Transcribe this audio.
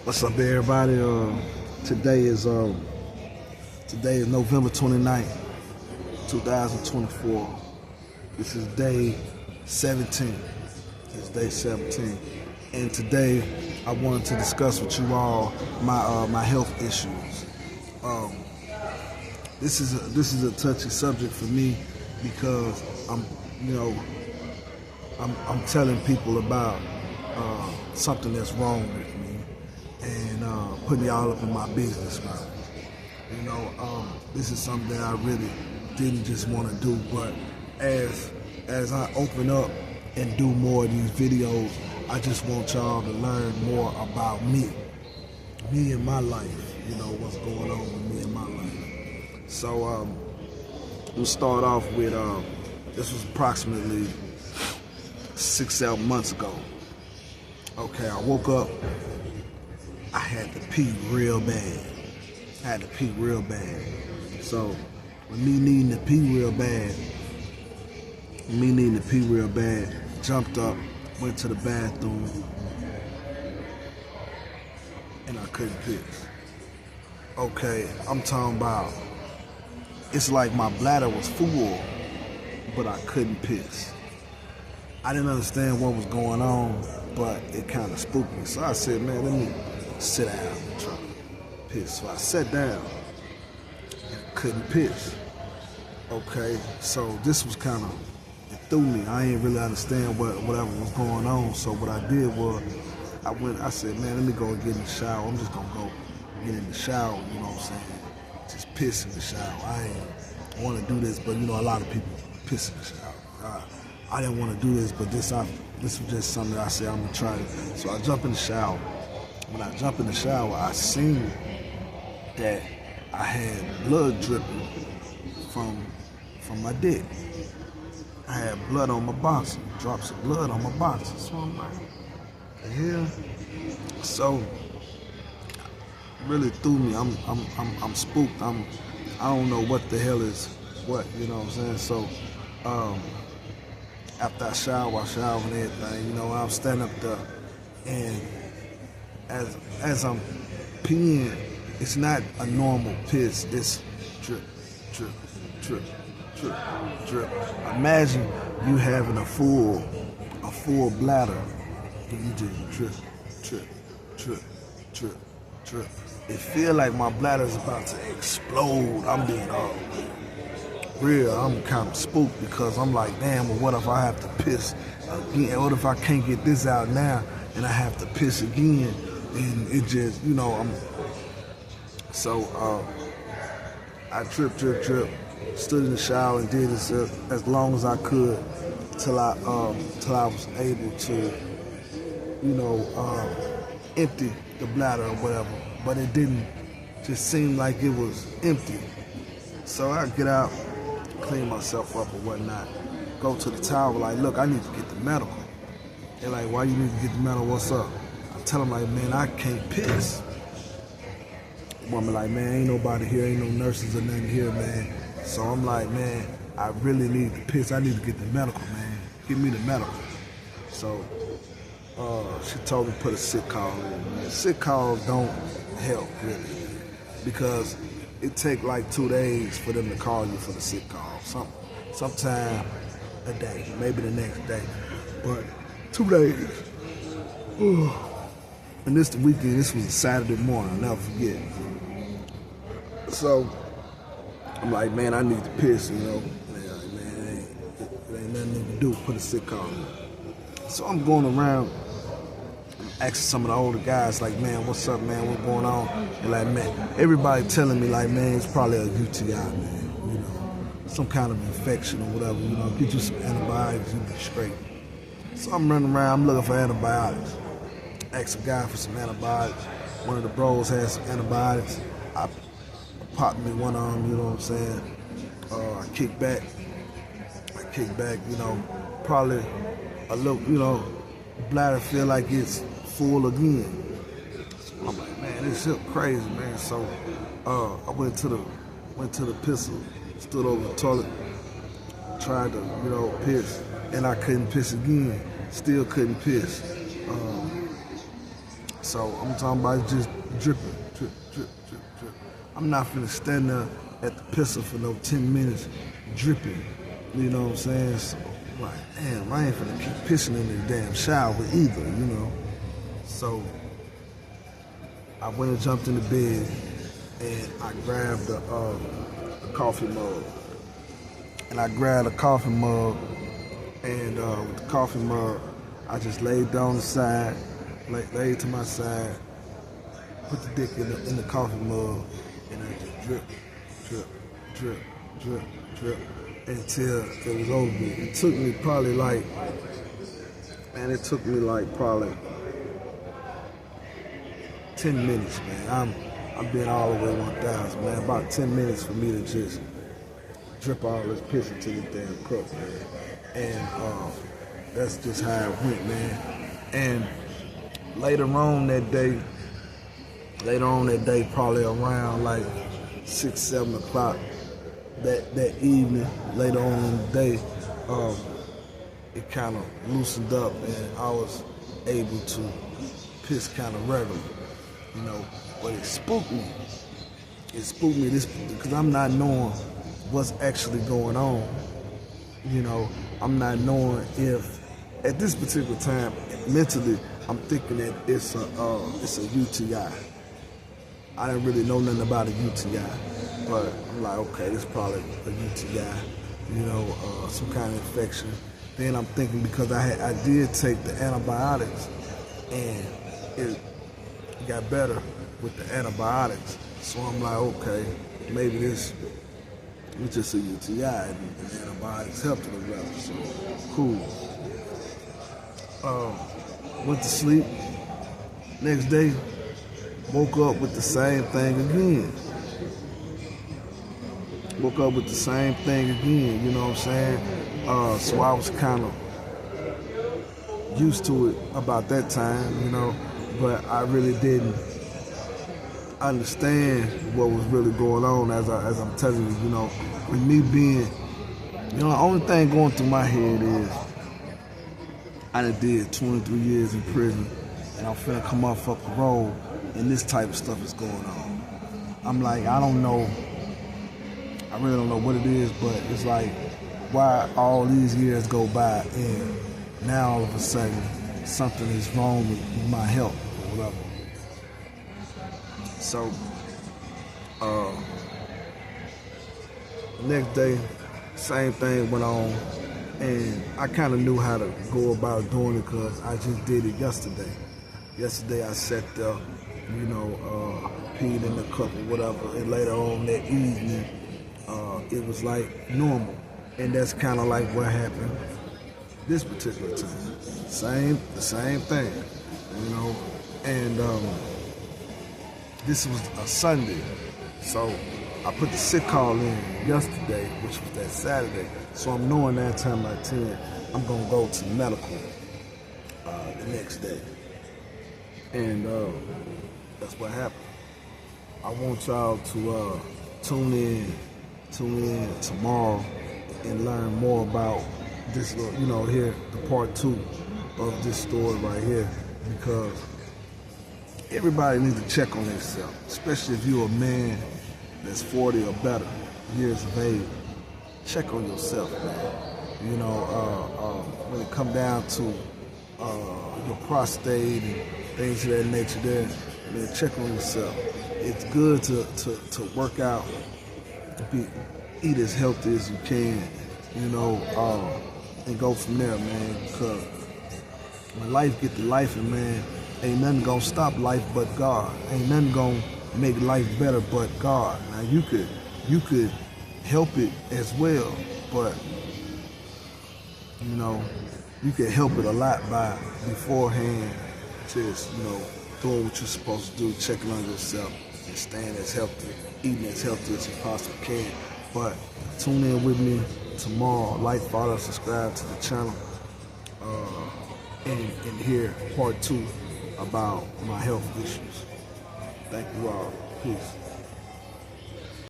What's up, everybody? Today is November 29th, 2024. This is day 17. It's day 17, and today I wanted to discuss with you all my health issues. This is a touchy subject for me because I'm telling people about something that's wrong with me and putting y'all up in my business, right? This is something that I really didn't just want to do, but as I open up and do more of these videos, I just want y'all to learn more about me and my life, what's going on with me and my life. So we'll start off with, this was approximately 6-7 months ago. Okay, I woke up, I had to pee real bad. So with me needing to pee real bad, jumped up, went to the bathroom, and I couldn't piss. Okay, I'm talking about, it's like my bladder was full, but I couldn't piss. I didn't understand what was going on, but it kind of spooked me. So I said, man, let me sit down and try to piss. So I sat down and couldn't piss. Okay, so this was kind of, it threw me. I didn't really understand whatever was going on. So what I did was, I said, man, let me go and get in the shower. I'm just going to go get in the shower, you know what I'm saying? Just piss in the shower. I ain't want to do this, but a lot of people piss in the shower. I didn't want to do this, but this was just something that I said I'm going to try it. So I jump in the shower. When I jump in the shower, I seen that I had blood dripping from my dick. I had blood on my boxer, drops of blood on my boxer. So I'm like, the hell? So really threw me. I'm spooked. I don't know what the hell is what, you know what I'm saying? So after I shower and everything, I'm standing up there, and as I'm peeing, it's not a normal piss. It's drip, drip, drip, drip, drip. Imagine you having a full bladder, and you just drip, drip, drip, drip, drip. It feel like my bladder is about to explode. I'm being all real. I'm kind of spooked because I'm like, damn, well, what if I have to piss again? What if I can't get this out now and I have to piss again? And it just, So I drip, stood in the shower and did this as long as I could till I was able to, empty the bladder or whatever. But it didn't just seem like it was empty. So I get out, clean myself up or whatnot, go to the tower, like, look, I need to get the medical. They're like, why you need to get the medical? What's up? I tell them, like, man, I can't piss. The woman like, man, ain't nobody here, ain't no nurses or nothing here, man. So I'm like, man, I really need to piss. I need to get the medical, man. Give me the medical. So she told me to put a sick call in, man. Sick calls don't help, really, because it take like 2 days for them to call you for the sick call. Sometime a day, maybe the next day, but 2 days. And this the weekend. This was a Saturday morning. I'll never forget. So I'm like, man, I need to piss. Man, it ain't nothing to do. Put a sick call in. So I'm going around asking some of the older guys, like, man, what's up, man? What's going on? And like, man, everybody telling me, like, man, it's probably a UTI, man. Some kind of infection or whatever. Get you some antibiotics, you be straight. So I'm running around, I'm looking for antibiotics. Asked a guy for some antibiotics. One of the bros had some antibiotics. I popped me one of them, you know what I'm saying? I kicked back, probably a little, bladder feel like it's full again. So I'm like, man, this shit crazy, man. So I went to the pistol, stood over the toilet, tried to, piss, and I couldn't piss again. Still couldn't piss. So I'm talking about it's just dripping, drip, drip, drip, drip. I'm not finna stand there at the pisser for no 10 minutes dripping. You know what I'm saying? So, like, damn, I ain't finna keep pissing in the damn shower either, you know? So I went and jumped in the bed and I grabbed a coffee mug. And I grabbed a coffee mug and with the coffee mug, I just laid down the side, laid to my side, put the dick in the coffee mug, and I just drip, drip, drip, drip, drip, until it was over. It took me probably probably 10 minutes, man. I'm being all the way 1,000, man. About 10 minutes for me to just drip all this piss into the damn cup, man. And that's just how it went, man. And later on that day, probably around like 6, 7 o'clock that evening, later on in the day, it kind of loosened up and I was able to piss kind of regularly, you know. But it spooked me. This because I'm not knowing what's actually going on. You know, I'm not knowing if at this particular time mentally I'm thinking that it's a UTI. I didn't really know nothing about a UTI, but I'm like, okay, it's probably a UTI, you know, some kind of infection. Then I'm thinking because I did take the antibiotics and it got better with the antibiotics. So I'm like, okay, maybe this was just a UTI and the antibiotics helped it or whatever. So cool. Went to sleep. Next day, woke up with the same thing again. You know what I'm saying? So I was kind of used to it about that time, you know, but I really didn't understand what was really going on as I'm telling you, you know. With me being, you know, the only thing going through my head is I done did 23 years in prison and I'm finna come off up parole and this type of stuff is going on. I'm like, I really don't know what it is, but it's like, why all these years go by and now all of a sudden something is wrong with my health or whatever. So, next day, same thing went on, and I kind of knew how to go about doing it because I just did it yesterday. Yesterday I sat there, you know, peed in the cup or whatever, and later on that evening, it was like normal. And that's kind of like what happened this particular time. The same thing, you know, and this was a Sunday, so I put the sick call in yesterday, which was that Saturday. So I'm knowing that time by 10, I'm gonna go to medical the next day. And that's what happened. I want y'all to tune in tomorrow and learn more about this, you know, here, the part 2 of this story right here, because everybody needs to check on themselves, especially if you're a man that's 40 or better years of age. Check on yourself, man. You know, when it come down to your prostate and things of that nature there, man, check on yourself. It's good to work out, eat as healthy as you can, you know, and go from there, man, because when life get to life, and man, ain't nothing gonna stop life but God. Ain't nothing gonna make life better but God. Now you could help it as well, but you know, you can help it a lot by beforehand just, you know, doing what you're supposed to do, checking on yourself and staying as healthy, eating as healthy as you possibly can. But tune in with me tomorrow. Like, follow, subscribe to the channel, and hear part 2 about my health issues. Thank you all. Peace.